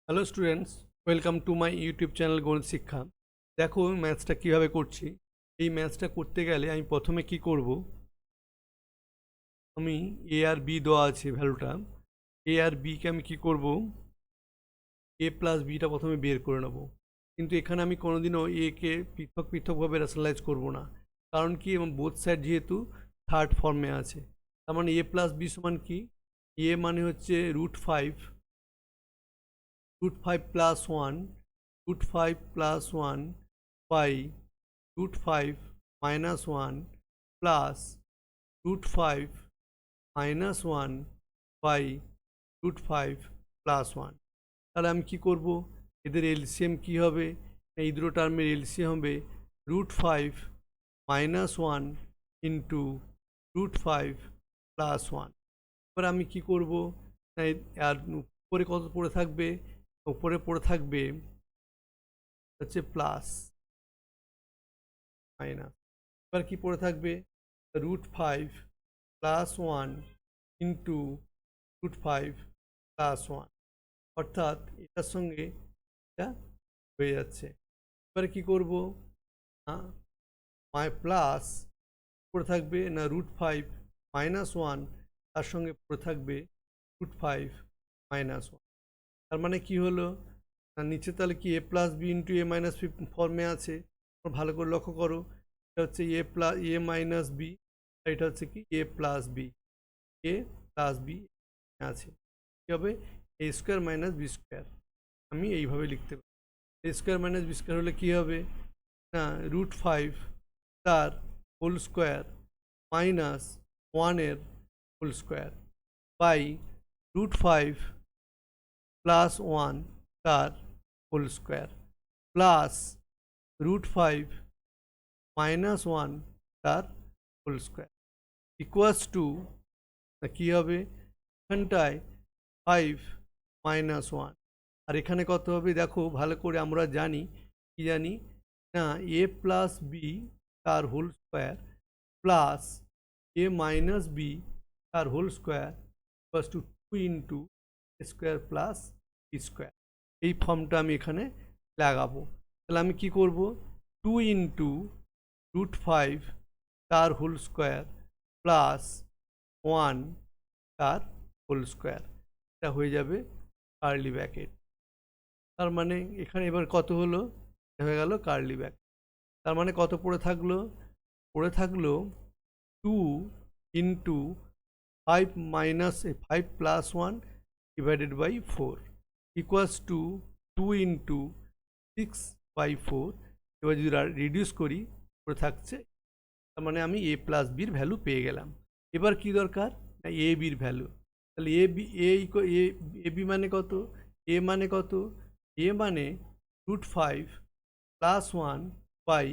Hello students, welcome to my YouTube channel গণিত শিক্ষা। দেখো ম্যাথসটা কিভাবে করছি। এই ম্যাথসটা করতে গেলে আমি প্রথমে কি করব, আমি এ আর বি দেওয়া আছে ভ্যালুটা, এ আর বিকে আমি কি করব, এ প্লাস বিটা প্রথমে বের করে নেব। কিন্তু এখানে আমি কোনোদিনও একে পৃথক পৃথকভাবে রেশনালাইজ করব না, কারণ কি এবং বোথ সাইড যেহেতু থার্ড ফর্মে আছে। তার মানে এ প্লাস বি সমান কি, এ মানে হচ্ছে √5, √5 plus 1, √5 plus 1 by √5 minus 1 plus √5 minus 1 by √5 plus 1। তাহলে আমি কি করব, এদের এলসিএম কি হবে, এই দুটো টার্মের এলসিএম হবে √5 মাইনাস 1 ইন্টু √5 প্লাস 1। এবার আমি কি করব, আর উপরে কত পড়ে থাকবে, উপরে পড়ে থাকবে হচ্ছে প্লাস মাইনাস, এবার কি পড়ে থাকবে √5 প্লাস 1 ইন্টু √5 প্লাস 1, অর্থাৎ এটার সঙ্গে এটা হয়ে যাচ্ছে। এবারে কি করব, প্লাস পড়ে থাকবে না √5 মাইনাস 1, তার সঙ্গে পড়ে থাকবে √5 মাইনাস 1। তার মানে কি হলো, নিচে তাহলে কি A plus B into A minus B ফর্মে আছে। ভালো করে লক্ষ্য করো, এটা হচ্ছে এ মাইনাস বি, এটা হচ্ছে কি A plus B, A plus B আছে। কী হবে, A square minus B square, আমি এইভাবে লিখতে পারি। A square minus B square হলে কী হবে না, √5 তার হোল স্কোয়ার মাইনাস 1-এর হোল স্কোয়ার বাই √5 প্লাস 1 তার হোল স্কোয়ার প্লাস √5 মাইনাস 1 তার হোল স্কোয়ার ইকুয়ালস টু কী হবে, এখানটায় 5 মাইনাস 1, আর এখানে কত হবে দেখো ভালো করে, আমরা জানি কি জানি না, এ প্লাস বি তার whole square plus A minus B তার whole square equals to 2 into square plus B square. এই ফর্মটা আমি এখানে লাগাবো। তাহলে আমি কি করব, 2 ইন্টু √5 তার হোল স্কোয়ার প্লাস 1 তার হোল স্কোয়ার, এটা হয়ে যাবে কার্লি ব্র্যাকেট। তার মানে এখানে এবার কত হলো, হয়ে গেল কার্লি ব্র্যাকেট। তার মানে কত পড়ে থাকলো 2 into 5 minus 5 plus 1 divided by 4 equals to 2 into 6/4। এবার যদি রিডিউস করি পড়ে থাকছে, তার মানে আমি এ প্লাস বির ভ্যালু পেয়ে গেলাম। এবার কি দরকার না, এ বির ভ্যালু। তাহলে এ বি মানে কত, এ মানে কত, এ মানে √5 প্লাস 1 বাই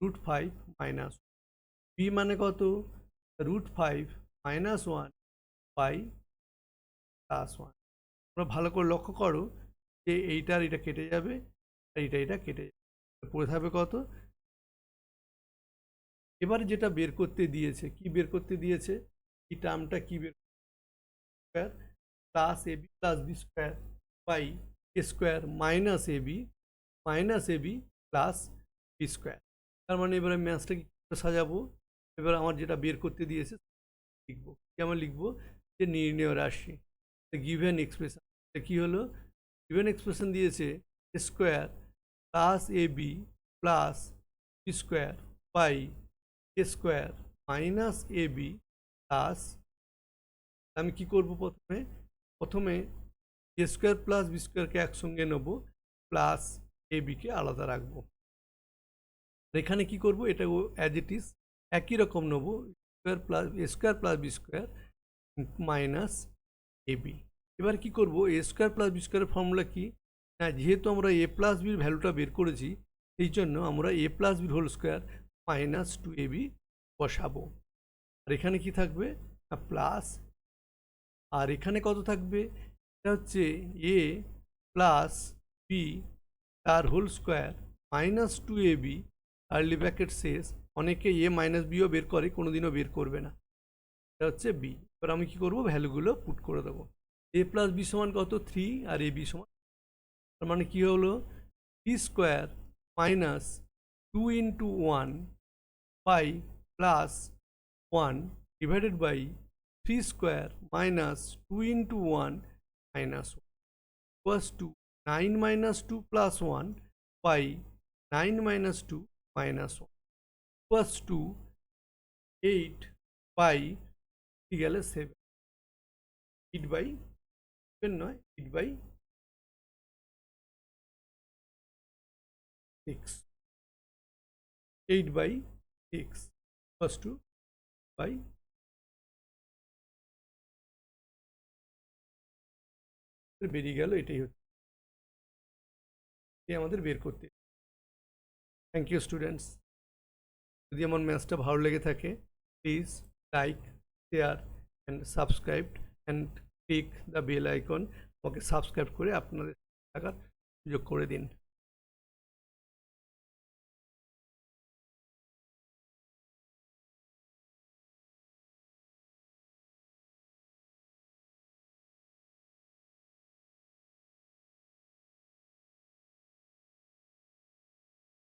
√5 মাইনাস, বি মানে কত, √5 মাইনাস 1 বাই প্লাস 1। তোমরা ভালো করে লক্ষ্য করো যে এইটার এটা কেটে যাবে, আর এটা কেটে যাবে, পড়ে থাকবে কত। এবারে যেটা বের করতে দিয়েছে, কি বের করতে দিয়েছে, এই টার্মটা কি বের square plus A B plus B square by A square minus A B plus B square. তার মানে এবারে ম্যাথসটা কি সাজাবো, এবার আমার যেটা বের করতে দিয়েছে লিখবো, কেমন লিখবো, যে নির্ণয় রাশি গিভেন এক্সপ্রেশন। কি হলো, গিভেন এক্সপ্রেশন দিয়েছে square plus A B plus B square by A square minus A B plus, আমি কি করব, প্রথমে এ স্কোয়ার প্লাস বি স্কোয়ারকে একসঙ্গে নেবো, প্লাস এ বিকে আলাদা রাখবো। এখানে কি করব, এটা অ্যাজ ইট ইজ একই রকম নেবো, square plus B square minus A B. এবার কি করব, এ স্কোয়ার প্লাস বি স্কোয়ারের ফর্মুলা কি, হ্যাঁ যেহেতু আমরা এ প্লাস বির ভ্যালুটা বের করেছি, সেই জন্য আমরা এ প্লাস বির হোল স্কোয়ার মাইনাস 2ab বসাবো। আর এখানে কি থাকবে না প্লাস, আর এখানে কত থাকবে, এটা হচ্ছে এ প্লাস বি তার হোল স্কোয়ার মাইনাস 2ab আর্লি ব্র্যাকেট শেষ। অনেকে এ মাইনাস বিও বের করে, কোনোদিনও বের করবে না, এটা হচ্ছে বি। এবার আমি কি করব, ভ্যালুগুলো পুট করে দেবো। এ প্লাস বি সমান কত 3, আর এ বি সমান তার মানে কি হলো, three square minus two into one পাই plus one divided by three square minus two into one minus one equals to 9 minus 2 plus 1 by 9 minus 2 minus 1 equals to 8 by গেলে 7 8 by 7 নয় 8 by 6 8 by 6 equals to by বেরিয়ে গেল, এটাই হচ্ছে আমাদের বের করতে। Thank you students. যদি আমার ম্যাথসটা ভালো লেগে থাকে please like, share and subscribe and click the bell icon. আমাকে সাবস্ক্রাইব করে আপনাদের থাকার সুযোগ করে দিন।